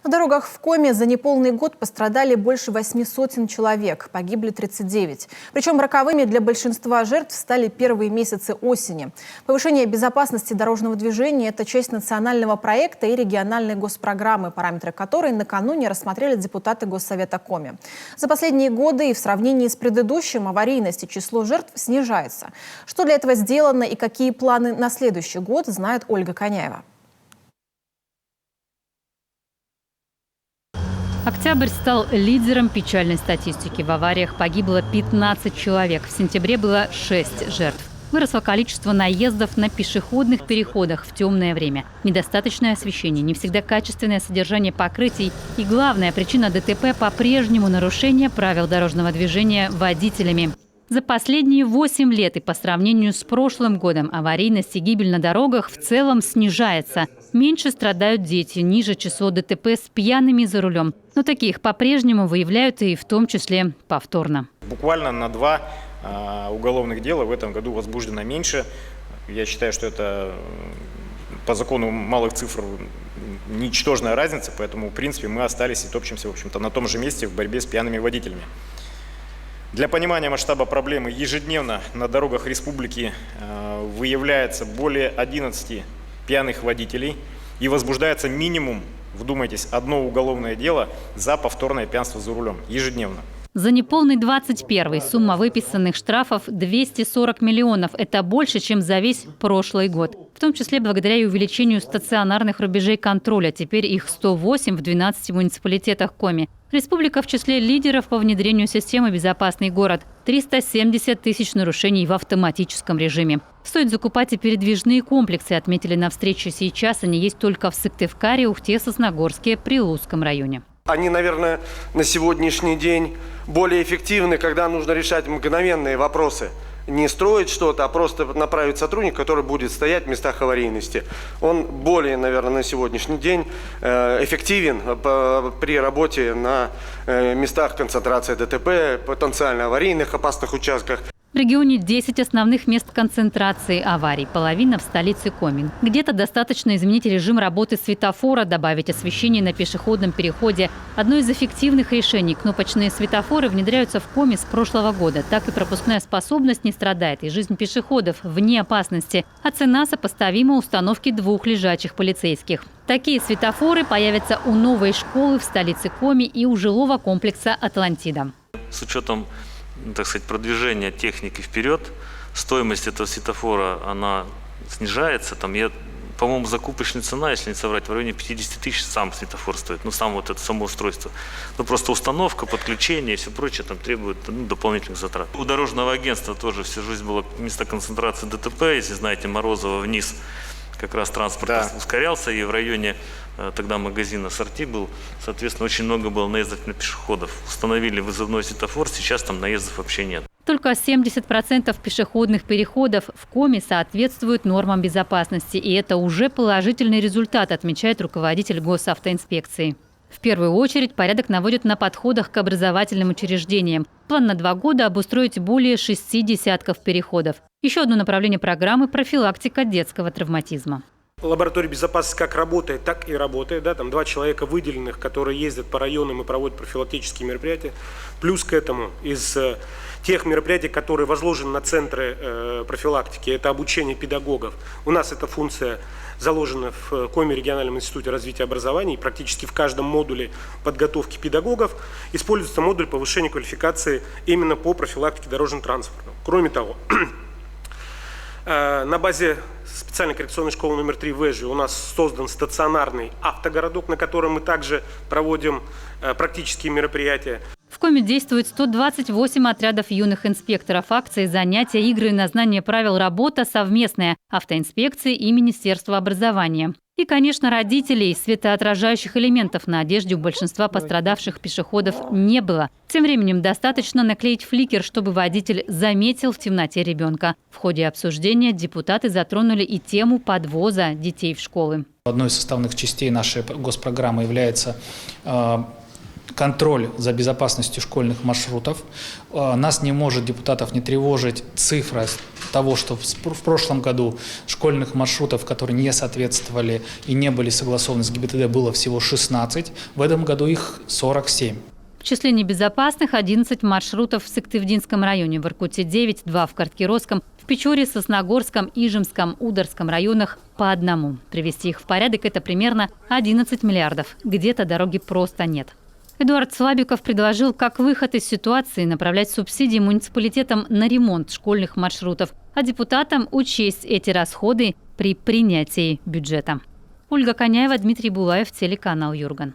На дорогах в Коми за неполный год пострадали больше 800 человек, погибли 39. Причем роковыми для большинства жертв стали первые месяцы осени. Повышение безопасности дорожного движения – это часть национального проекта и региональной госпрограммы, параметры которой накануне рассмотрели депутаты Госсовета Коми. За последние годы и в сравнении с предыдущим аварийность и число жертв снижается. Что для этого сделано и какие планы на следующий год, знает Ольга Коняева. Октябрь стал лидером печальной статистики. В авариях погибло 15 человек. В сентябре было 6 жертв. Выросло количество наездов на пешеходных переходах в темное время. Недостаточное освещение, не всегда качественное содержание покрытий. И главная причина ДТП – по-прежнему нарушение правил дорожного движения водителями. За последние 8 лет и по сравнению с прошлым годом аварийность и гибель на дорогах в целом снижается. Меньше страдают дети, ниже число ДТП с пьяными за рулем. Но таких по-прежнему выявляют и в том числе повторно. Буквально на 2 уголовных дела в этом году возбуждено меньше. Я считаю, что это по закону малых цифр ничтожная разница, поэтому в принципе мы остались и топчемся в общем-то на том же месте в борьбе с пьяными водителями. Для понимания масштаба проблемы ежедневно на дорогах республики выявляется более 11 пьяных водителей и возбуждается минимум, вдумайтесь, 1 уголовное дело за повторное пьянство за рулем ежедневно. За неполный 21-й сумма выписанных штрафов 240 миллионов. Это больше, чем за весь прошлый год. В том числе благодаря и увеличению стационарных рубежей контроля. Теперь их 108 в 12 муниципалитетах Коми. Республика в числе лидеров по внедрению системы «Безопасный город». 370 тысяч нарушений в автоматическом режиме. Стоит закупать и передвижные комплексы, отметили на встрече. Сейчас они есть только в Сыктывкаре, Ухте, Сосногорске, Прилукском районе. Они, наверное, на сегодняшний день более эффективны, когда нужно решать мгновенные вопросы. Не строить что-то, а просто направить сотрудника, который будет стоять в местах аварийности. Он более, наверное, на сегодняшний день эффективен при работе на местах концентрации ДТП, потенциально аварийных опасных участках. В регионе 10 основных мест концентрации аварий. Половина в столице Коми. Где-то достаточно изменить режим работы светофора, добавить освещение на пешеходном переходе. Одно из эффективных решений – кнопочные светофоры внедряются в Коми с прошлого года. Так и пропускная способность не страдает, и жизнь пешеходов вне опасности. А цена сопоставима установке 2 лежачих полицейских. Такие светофоры появятся у новой школы в столице Коми и у жилого комплекса «Атлантида». С учетом, так сказать, продвижения техники вперед, стоимость этого светофора, она снижается. Там, по-моему, закупочная цена, если не соврать, в районе 50 тысяч сам светофор стоит. Сам вот это само устройство. Просто установка, подключение и все прочее там требует дополнительных затрат. У дорожного агентства тоже всю жизнь было место концентрации ДТП. Если знаете, Морозово вниз как раз транспорт ускорялся, и в районе тогда магазина «Сорти» был, соответственно, очень много было наездов на пешеходов. Установили вызывной светофор, сейчас там наездов вообще нет. Только 70% пешеходных переходов в Коми соответствуют нормам безопасности. И это уже положительный результат, отмечает руководитель госавтоинспекции. В первую очередь порядок наводят на подходах к образовательным учреждениям. План на 2 года – обустроить более 6 десятков переходов. Еще одно направление программы – профилактика детского травматизма. Лаборатория безопасности как работает, так и работает. Там 2 человека выделенных, которые ездят по районам и проводят профилактические мероприятия. Плюс к этому из тех мероприятий, которые возложены на центры профилактики, это обучение педагогов. У нас эта функция заложена в Коми региональном институте развития образования. И практически в каждом модуле подготовки педагогов используется модуль повышения квалификации именно по профилактике дорожного транспорта. Кроме того, на базе специальной коррекционной школы номер 3 в Эжи у нас создан стационарный автогородок, на котором мы также проводим практические мероприятия. В Коми действует 128 отрядов юных инспекторов. Акции, занятия, игры на знание правил, работа совместная автоинспекции и Министерства образования. И, конечно, родителей. Светоотражающих элементов на одежде у большинства пострадавших пешеходов не было. Тем временем достаточно наклеить фликер, чтобы водитель заметил в темноте ребенка. В ходе обсуждения депутаты затронули и тему подвоза детей в школы. Одной из составных частей нашей госпрограммы является контроль за безопасностью школьных маршрутов. Нас не может, депутатов, не тревожить цифра того, что в прошлом году школьных маршрутов, которые не соответствовали и не были согласованы с ГИБДД, было всего 16, в этом году их 47. В числе небезопасных 11 маршрутов в Сыктывдинском районе, в Иркуте 9, 2 в Карткиросском, в Печоре, Сосногорском, Ижемском, Ударском районах по одному. Привести их в порядок – это примерно 11 миллиардов. Где-то дороги просто нет. Эдуард Слабиков предложил, как выход из ситуации, направлять субсидии муниципалитетам на ремонт школьных маршрутов, а депутатам учесть эти расходы при принятии бюджета. Ольга Коняева, Дмитрий Булаев, телеканал Юрган.